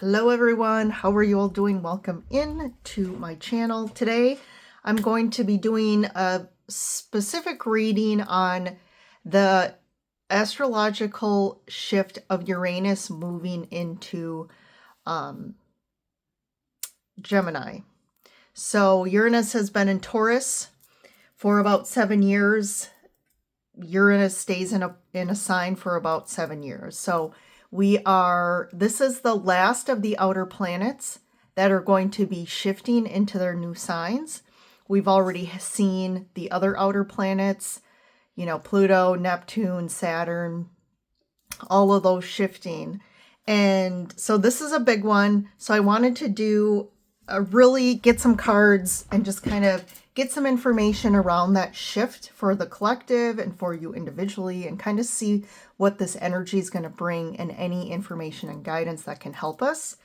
Hello everyone, how are you all doing? Welcome in to my channel. Today I'm going to be doing a specific reading on the astrological shift of Uranus moving into Gemini. So Uranus has been in Taurus for about 7 years. Uranus stays in a sign for about 7 years. So this is the last of the outer planets that are going to be shifting into their new signs. We've already seen the other outer planets, Pluto, Neptune, Saturn, all of those shifting. And so this is a big one. So I wanted to really get some cards and just kind of get some information around that shift for the collective and for you individually, and kind of see what this energy is going to bring and any information and guidance that can help us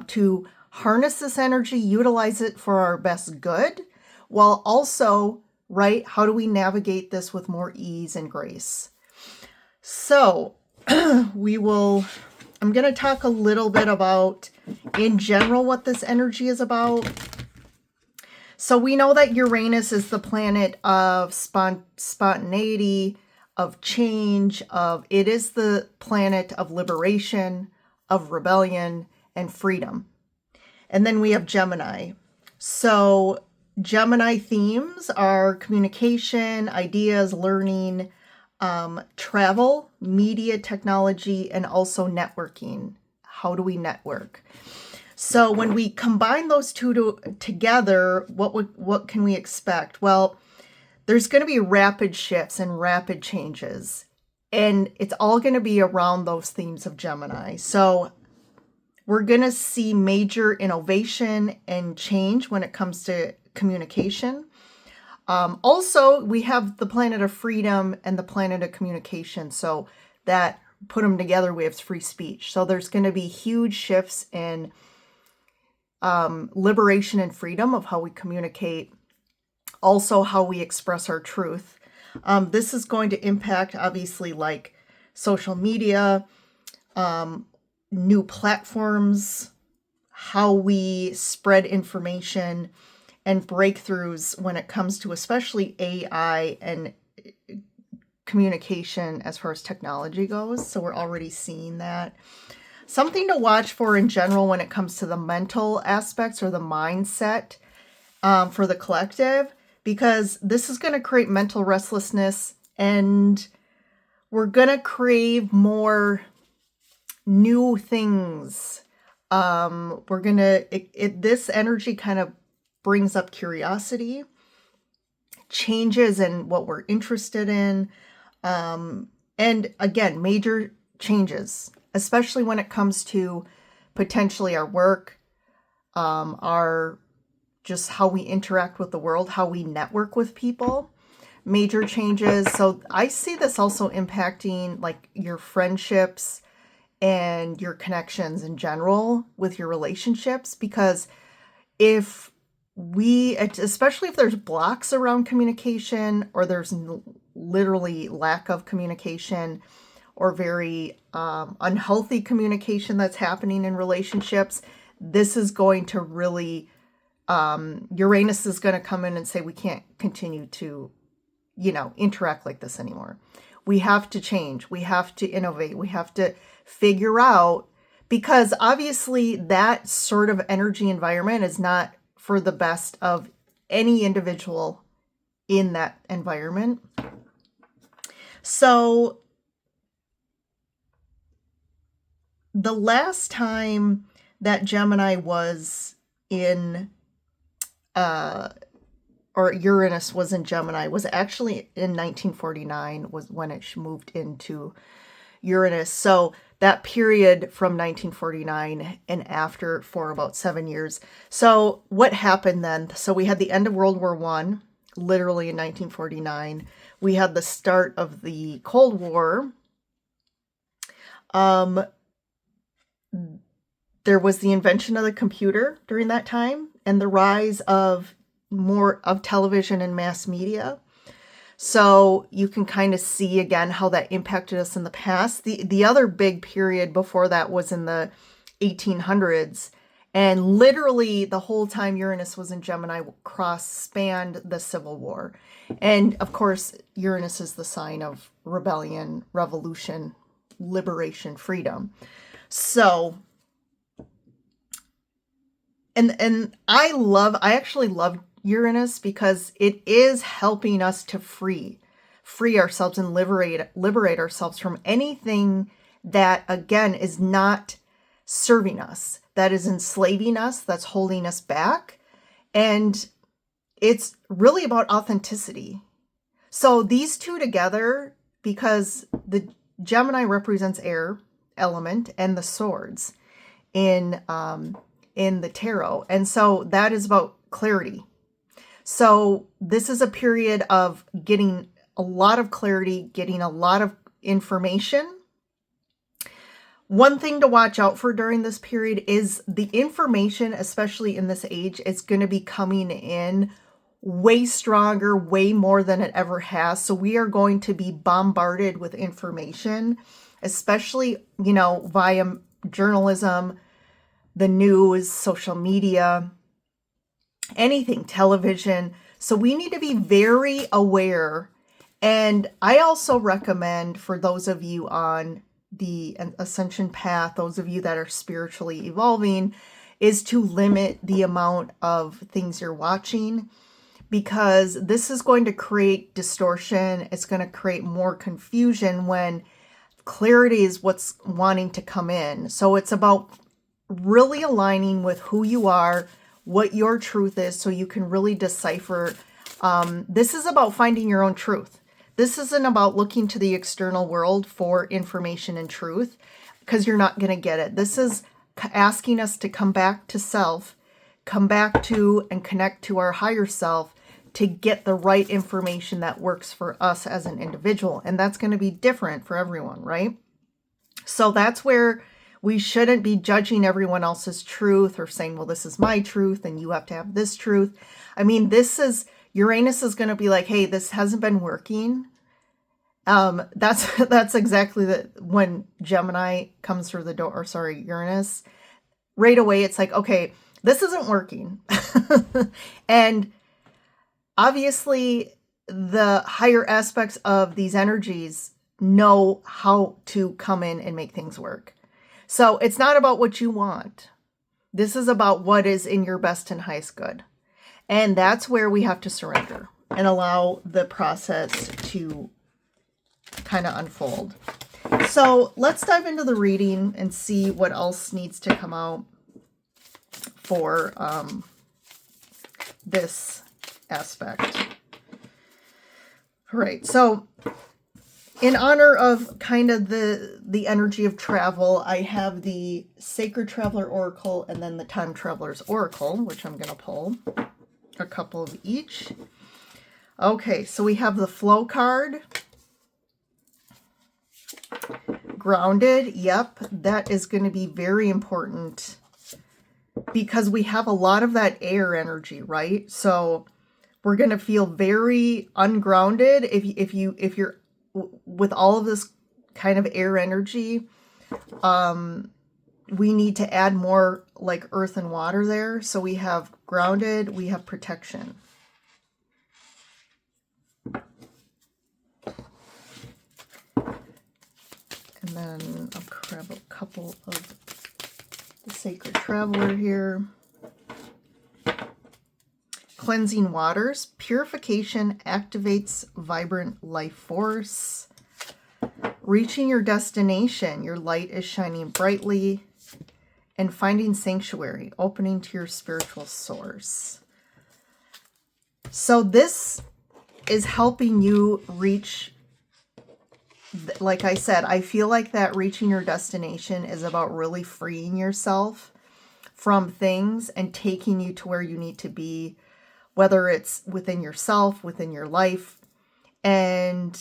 to harness this energy, utilize it for our best good, while also, how do we navigate this with more ease and grace? So I'm going to talk a little bit about, in general, what this energy is about. So we know that Uranus is the planet of spontaneity, of change, it is the planet of liberation, of rebellion, and freedom. And then we have Gemini. So Gemini themes are communication, ideas, learning, travel, media, technology, and also networking. How do we network? So when we combine those two together, what can we expect? Well, there's going to be rapid shifts and rapid changes, and it's all going to be around those themes of Gemini. So we're going to see major innovation and change when it comes to communication. Also, we have the planet of freedom and the planet of communication. So that, put them together, we have free speech. So there's going to be huge shifts in liberation and freedom of how we communicate, also how we express our truth. This is going to impact, obviously, like social media, new platforms, how we spread information, and breakthroughs when it comes to especially AI and communication as far as technology goes. So we're already seeing that. Something to watch for in general when it comes to the mental aspects or the mindset for the collective, because this is going to create mental restlessness, and we're going to crave more new things. This energy kind of brings up curiosity, changes in what we're interested in, and again, major changes, especially when it comes to potentially our work, our just how we interact with the world, how we network with people, major changes. So I see this also impacting like your friendships and your connections in general with your relationships, because especially if there's blocks around communication, or there's literally lack of communication, or very unhealthy communication that's happening in relationships, this is going to really, Uranus is going to come in and say, we can't continue to, interact like this anymore. We have to change. We have to innovate. We have to figure out, because obviously that sort of energy environment is not for the best of any individual in that environment. So the last time that Gemini was in, or Uranus was in Gemini, was actually in 1949, was when it moved into Uranus. So that period from 1949 and after, for about 7 years. So what happened then? So we had the end of World War I, literally in 1949. We had the start of the Cold War. There was the invention of the computer during that time, and the rise of more of television and mass media. So you can kind of see again how that impacted us in the past. The other big period before that was in the 1800s. And literally the whole time Uranus was in Gemini spanned the Civil War. And of course, Uranus is the sign of rebellion, revolution, liberation, freedom. So, and I actually love Uranus because it is helping us to free ourselves and liberate ourselves from anything that, again, is not serving us, that is enslaving us, that's holding us back. And it's really about authenticity. So these two together, because the Gemini represents air element and the swords in the tarot. And so that is about clarity. So this is a period of getting a lot of clarity, getting a lot of information. One thing to watch out for during this period is the information, especially in this age, is going to be coming in way stronger, way more than it ever has. So we are going to be bombarded with information, especially, via journalism, the news, social media, anything, television. So we need to be very aware. And I also recommend for those of you on the ascension path, those of you that are spiritually evolving, is to limit the amount of things you're watching, because this is going to create distortion. It's going to create more confusion when clarity is what's wanting to come in. So it's about really aligning with who you are, what your truth is, so you can really decipher. This is about finding your own truth. This isn't about looking to the external world for information and truth, because you're not going to get it. This is asking us to come back to self, come back to and connect to our higher self to get the right information that works for us as an individual. And that's going to be different for everyone, right? So that's where we shouldn't be judging everyone else's truth or saying, well, this is my truth and you have to have this truth. I mean, Uranus is going to be like, hey, this hasn't been working. That's exactly when Gemini comes through the door, or sorry, Uranus, right away, it's like, okay, this isn't working. And obviously the higher aspects of these energies know how to come in and make things work. So it's not about what you want. This is about what is in your best and highest good. And that's where we have to surrender and allow the process to kind of unfold. So let's dive into the reading and see what else needs to come out for this aspect. All right, so in honor of kind of the energy of travel, I have the Sacred Traveler Oracle and then the Time Traveler's Oracle, which I'm going to pull a couple of each. Okay, so we have the Flow card. Grounded, yep, that is going to be very important because we have a lot of that air energy, right? So we're going to feel very ungrounded if you're with all of this kind of air energy. We need to add more like earth and water there. So we have grounded, we have protection. And then I'll grab a couple of the Sacred Traveler here. Cleansing waters. Purification activates vibrant life force. Reaching your destination. Your light is shining brightly. And finding sanctuary. Opening to your spiritual source. So this is helping you reach, like I said, I feel like that reaching your destination is about really freeing yourself from things and taking you to where you need to be, whether it's within yourself, within your life. And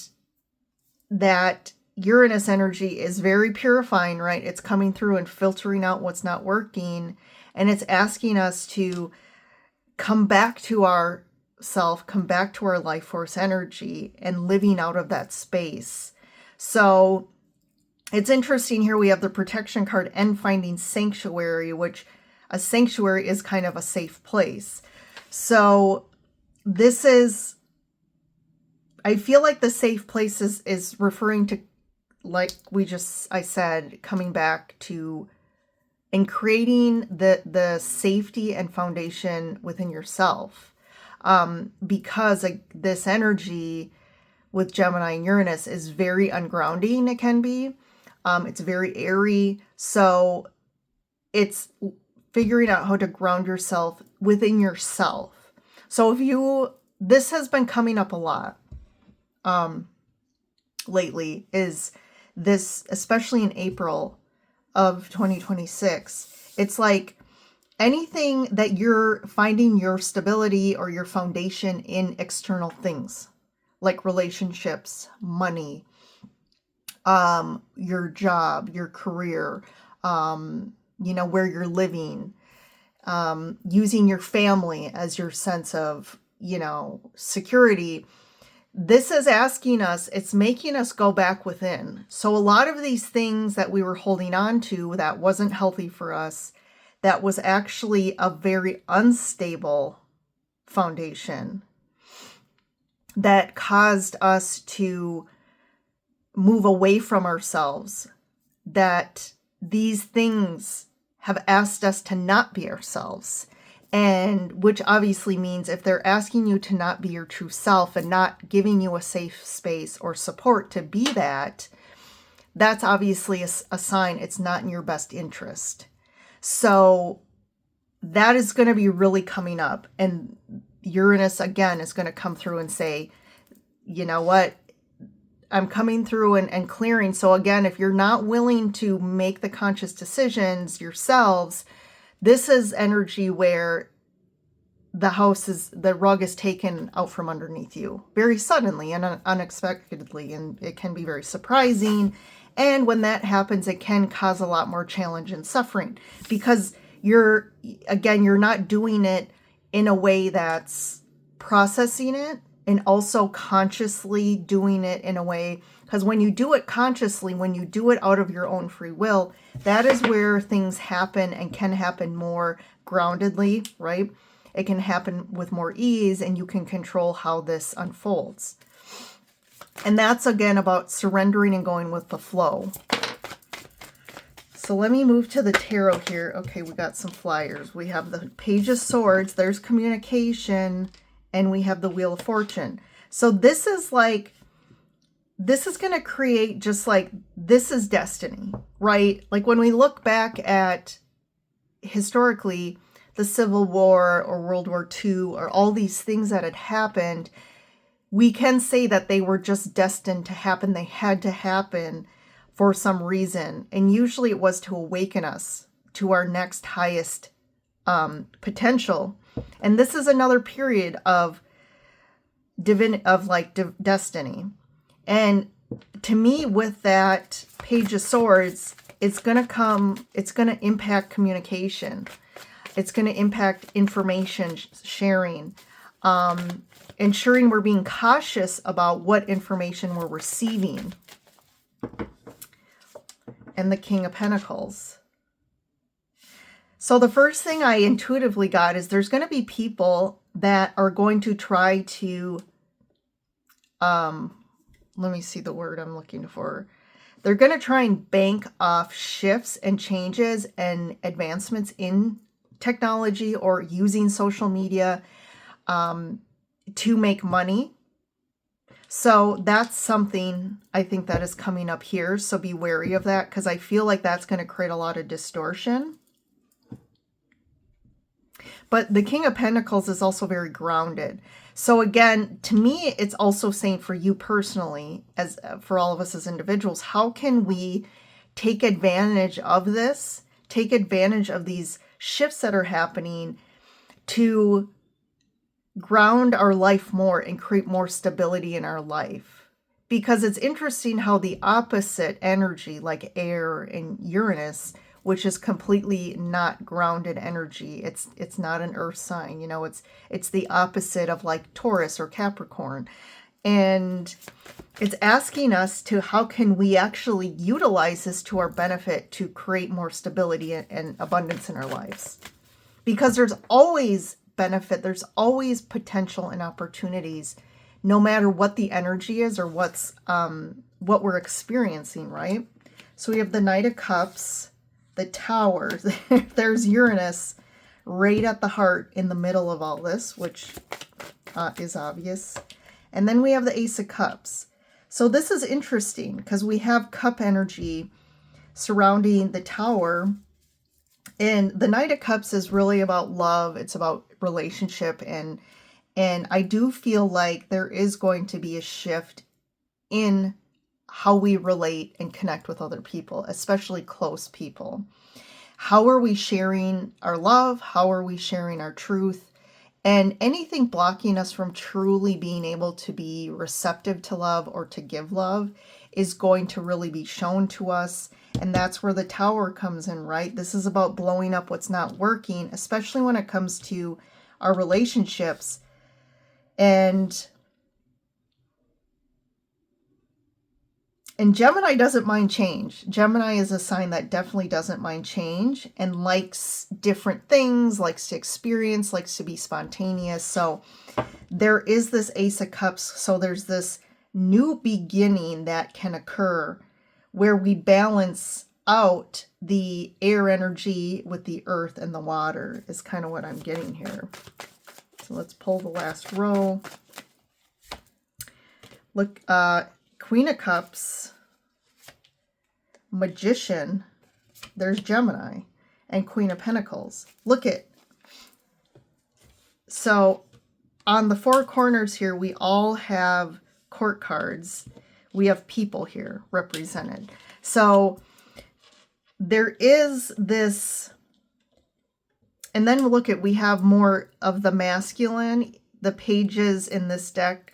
that Uranus energy is very purifying, right? It's coming through and filtering out what's not working. And it's asking us to come back to our self, come back to our life force energy and living out of that space. So It's interesting here we have the protection card and finding sanctuary, which a sanctuary is kind of a safe place. So this is, I feel like the safe place is referring to, like I said, coming back to and creating the safety and foundation within yourself. Because this energy with Gemini and Uranus is very ungrounding, it can be. It's very airy. So it's figuring out how to ground yourself within yourself. So this has been coming up a lot lately, is this, especially in April of 2026. It's like anything that you're finding your stability or your foundation in external things, like relationships, money, your job, your career, where you're living, using your family as your sense of, security. This is asking us, it's making us go back within. So a lot of these things that we were holding on to that wasn't healthy for us, that was actually a very unstable foundation that caused us to move away from ourselves, that these things have asked us to not be ourselves. And which obviously means if they're asking you to not be your true self and not giving you a safe space or support to be that, that's obviously a sign it's not in your best interest. So that is going to be really coming up. And Uranus, again, is going to come through and say, you know what? I'm coming through and clearing. So again, if you're not willing to make the conscious decisions yourselves, this is energy where the rug is taken out from underneath you very suddenly and unexpectedly, and it can be very surprising. And when that happens, it can cause a lot more challenge and suffering because you're not doing it in a way that's processing it and also consciously doing it in a way, because when you do it consciously, when you do it out of your own free will, that is where things happen and can happen more groundedly, right? It can happen with more ease and you can control how this unfolds. And that's again about surrendering and going with the flow. So let me move to the tarot here. Okay, we got some flyers. We have the Page of Swords, there's communication, and we have the Wheel of Fortune. So this is going to create just like, this is destiny, right? Like when we look back at historically the Civil War or World War II or all these things that had happened, we can say that they were just destined to happen. They had to happen for some reason. And usually it was to awaken us to our next highest potential. And this is another period of destiny. And to me, with that Page of Swords, it's going to impact communication. It's going to impact information sharing, ensuring we're being cautious about what information we're receiving. And the King of Pentacles. So the first thing I intuitively got is there's going to be people that are going to try to, let me see the word I'm looking for. They're going to try and bank off shifts and changes and advancements in technology or using social media to make money. So that's something I think that is coming up here. So be wary of that because I feel like that's going to create a lot of distortion. But the King of Pentacles is also very grounded. So again, to me, it's also saying for you personally, as for all of us as individuals, how can we take advantage of this, take advantage of these shifts that are happening to ground our life more and create more stability in our life? Because it's interesting how the opposite energy, like air and Uranus, which is completely not grounded energy. It's not an earth sign, it's the opposite of like Taurus or Capricorn. And It's asking us to how can we actually utilize this to our benefit to create more stability and abundance in our lives. Because there's always benefit, there's always potential and opportunities, no matter what the energy is or what we're experiencing, right? So we have the Knight of Cups, the Tower, there's Uranus right at the heart in the middle of all this, which is obvious. And then we have the Ace of Cups. So this is interesting because we have cup energy surrounding the Tower. And the Knight of Cups is really about love. It's about relationship. And I do feel like there is going to be a shift in how we relate and connect with other people, especially close people. How are we sharing our love? How are we sharing our truth? And anything blocking us from truly being able to be receptive to love or to give love is going to really be shown to us. And that's where the Tower comes in, right? This is about blowing up what's not working, especially when it comes to our relationships. And Gemini doesn't mind change. Gemini is a sign that definitely doesn't mind change and likes different things, likes to experience, likes to be spontaneous. So there is this Ace of Cups. So there's this new beginning that can occur where we balance out the air energy with the earth and the water is kind of what I'm getting here. So let's pull the last row. Look, Queen of Cups, Magician, there's Gemini, and Queen of Pentacles. Look at, so on the four corners here, we all have court cards. We have people here represented. So there is this, and then look at, we have more of the masculine. The pages in this deck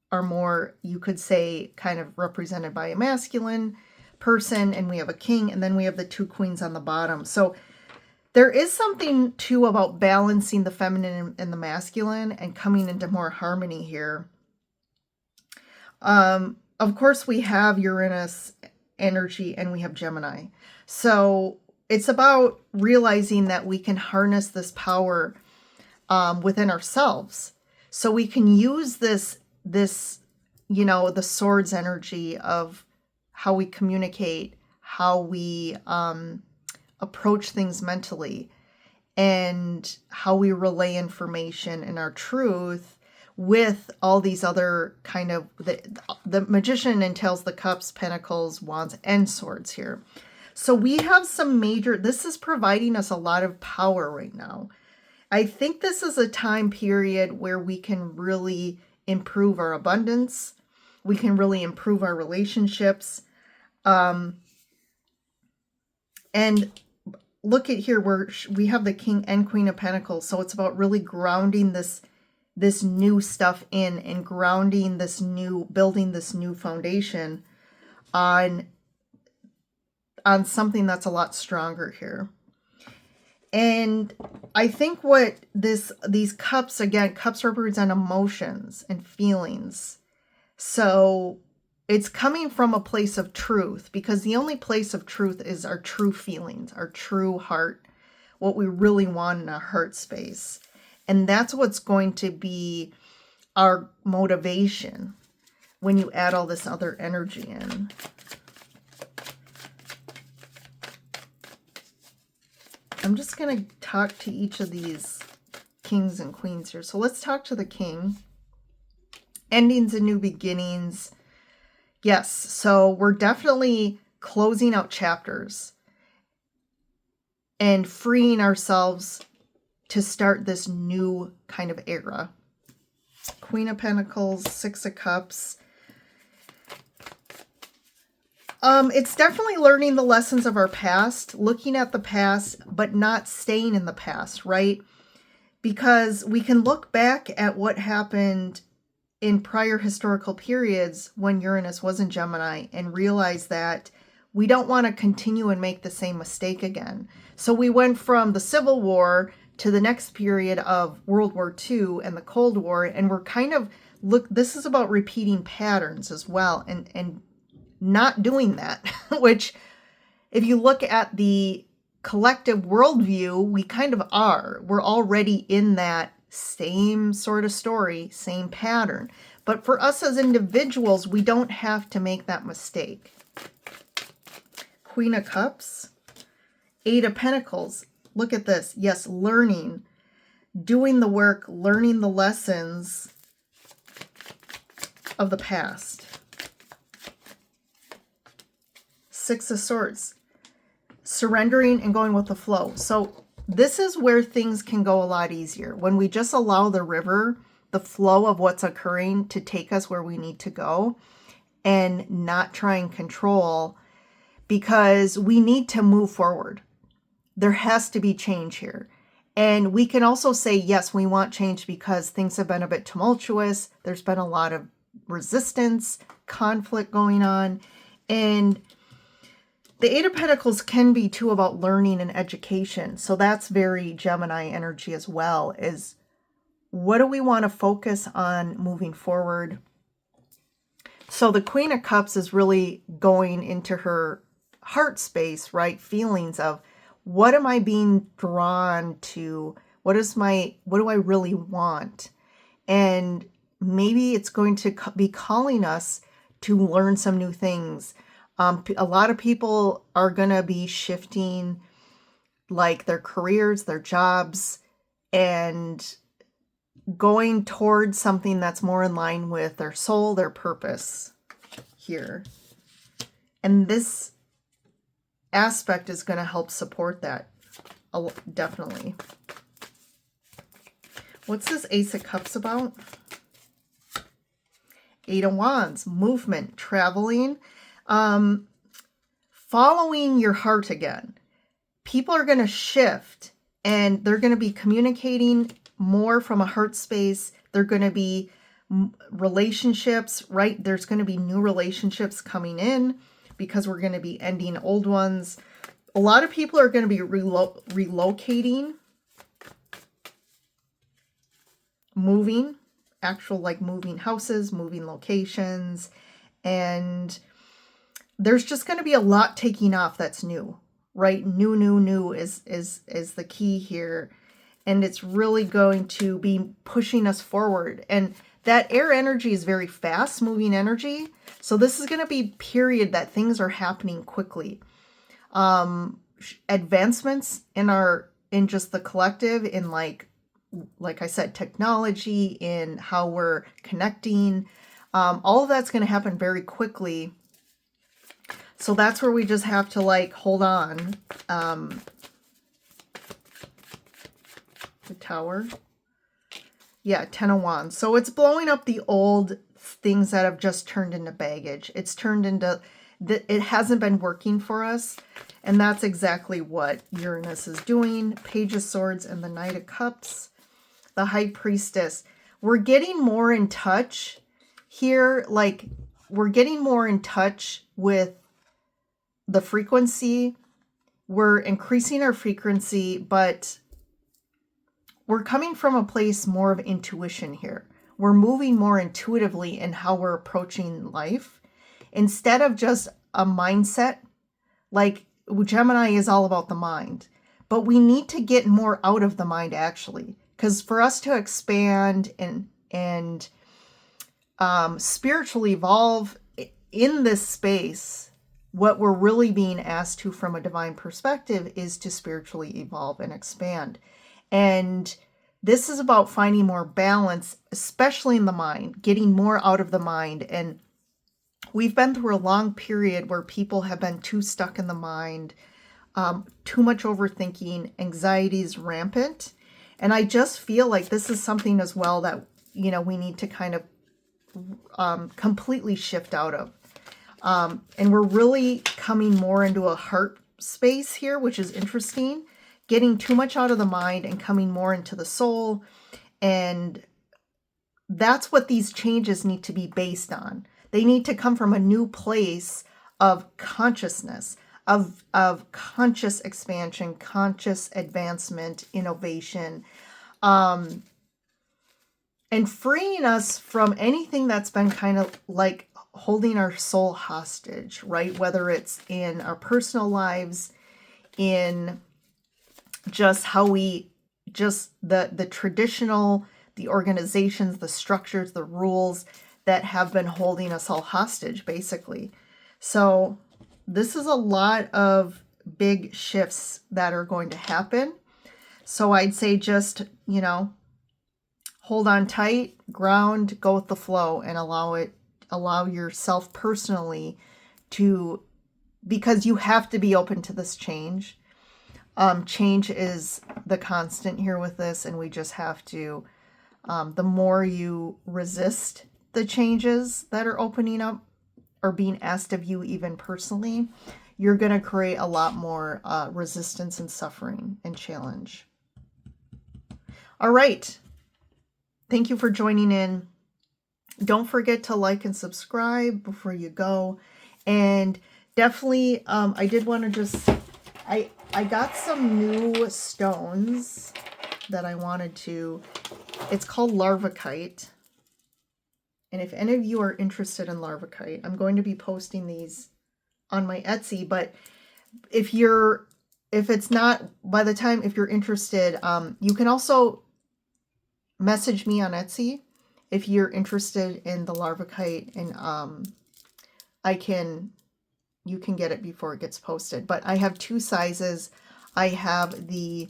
are more, you could say, kind of represented by a masculine person, and we have a king, and then we have the two queens on the bottom. So there is something too about balancing the feminine and the masculine and coming into more harmony here. Of course, we have Uranus energy and we have Gemini. So it's about realizing that we can harness this power within ourselves. So we can use this, you know, the swords energy of how we communicate, how we approach things mentally, and how we relay information and our truth with all these other kind of, the Magician entails the cups, pentacles, wands, and swords here. So we have some major, this is providing us a lot of power right now. I think this is a time period where we can really improve our abundance. We can really improve our relationships. And look at here where we have the King and Queen of Pentacles. So it's about really grounding this new stuff in and grounding this new, building this new foundation on something that's a lot stronger here. And I think what these cups, again, cups represent emotions and feelings. So it's coming from a place of truth, because the only place of truth is our true feelings, our true heart, what we really want in our heart space. And that's what's going to be our motivation when you add all this other energy in. I'm just going to talk to each of these kings and queens here. So let's talk to the king. Endings and new beginnings. Yes, so we're definitely closing out chapters and freeing ourselves to start this new kind of era. Queen of Pentacles, Six of Cups. It's definitely learning the lessons of our past, looking at the past, but not staying in the past, right? Because we can look back at what happened in prior historical periods when Uranus was in Gemini and realize that we don't want to continue and make the same mistake again. So we went from the Civil War to the next period of World War II and the Cold War, and we're kind of look, this is about repeating patterns as well, and not doing that, which if you look at the collective worldview, we kind of are. We're already in that same sort of story, same pattern. But for us as individuals, we don't have to make that mistake. Queen of Cups, Eight of Pentacles. Look at this. Yes, learning, doing the work, learning the lessons of the past. Six of Swords, surrendering and going with the flow. So this is where things can go a lot easier. When we just allow the river, the flow of what's occurring to take us where we need to go and not try and control, because we need to move forward. There has to be change here. And we can also say, yes, we want change because things have been a bit tumultuous. There's been a lot of resistance, conflict going on. And the Eight of Pentacles can be too about learning and education. So that's very Gemini energy as well, is what do we want to focus on moving forward? So the Queen of Cups is really going into her heart space, right? Feelings of, what am I being drawn to? What do I really want? And maybe it's going to be calling us to learn some new things. A lot of people are going to be shifting like their careers, their jobs, and going towards something that's more in line with their soul, their purpose here. And this aspect is going to help support that, definitely. What's this Ace of Cups about? Eight of Wands, movement, traveling, following your heart again. People are going to shift and they're going to be communicating more from a heart space. They're going to be relationships, right? There's going to be new relationships coming in because we're going to be ending old ones. A lot of people are going to be relocating, moving, actual like moving houses, moving locations, and there's just going to be a lot taking off that's new, right? New is the key here. And it's really going to be pushing us forward. And that air energy is very fast moving energy. So this is going to be a period that things are happening quickly. Advancements in just the collective, in like I said, technology, in how we're connecting. All of that's going to happen very quickly. So that's where we just have to like hold on. The Tower. Yeah, Ten of Wands. So it's blowing up the old things that have just turned into baggage. It's turned into, it hasn't been working for us. And that's exactly what Uranus is doing. Page of Swords and the Knight of Cups. The High Priestess. We're getting more in touch here. Like, we're getting more in touch with the frequency. We're increasing our frequency, but we're coming from a place more of intuition here. We're moving more intuitively in how we're approaching life instead of just a mindset. Like Gemini is all about the mind, but we need to get more out of the mind actually, because for us to expand and spiritually evolve in this space, what we're really being asked to from a divine perspective is to spiritually evolve and expand. And this is about finding more balance, especially in the mind, getting more out of the mind. And we've been through a long period where people have been too stuck in the mind, too much overthinking, anxiety is rampant. And I just feel like this is something as well that, you know, we need to kind of completely shift out of. And we're really coming more into a heart space here, which is interesting. Getting too much out of the mind and coming more into the soul. And that's what these changes need to be based on. They need to come from a new place of consciousness, of conscious expansion, conscious advancement, innovation. and freeing us from anything that's been kind of like holding our soul hostage, right? Whether it's in our personal lives, in just how we, just the traditional, the organizations, the structures, the rules that have been holding us all hostage, basically. So this is a lot of big shifts that are going to happen. So I'd say just, hold on tight, ground, go with the flow, and allow yourself personally to, because you have to be open to this change. Change is the constant here with this, and we just have to, the more you resist the changes that are opening up or being asked of you, even personally, you're going to create a lot more resistance and suffering and challenge. All right. Thank you for joining in. Don't forget to like and subscribe before you go. And definitely, I did want to just, I got some new stones that I wanted to, it's called larvacite. And if any of you are interested in larvacite, I'm going to be posting these on my Etsy. But if it's not, by the time, if you're interested, you can also message me on Etsy if you're interested in the larvacite, and you can get it before it gets posted. But I have two sizes. I have the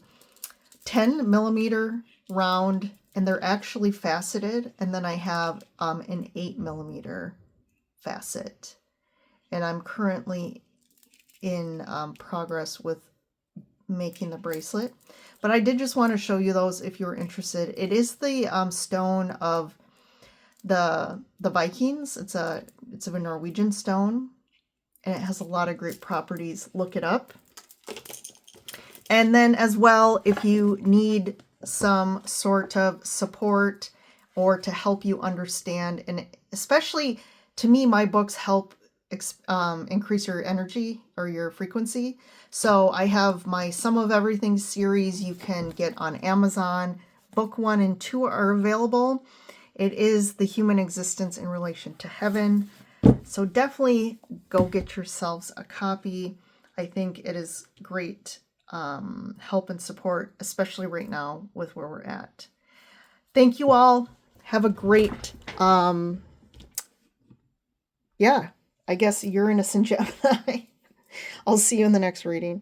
10 millimeter round, and they're actually faceted, and then I have an 8 millimeter facet, and I'm currently in progress with making the bracelet. But I did just want to show you those if you're interested. It is the stone of the Vikings. It's a Norwegian stone, and it has a lot of great properties. Look it up. And then as well, if you need some sort of support or to help you understand, and especially to me, my books help increase your energy or your frequency. So I have my Some of Everything series you can get on Amazon. Book 1 and 2 are available. It is The Human Existence in Relation to Heaven. So definitely go get yourselves a copy. I think it is great help and support, especially right now with where we're at. Thank you all. Have a great, I guess Uranus and Gemini. I'll see you in the next reading.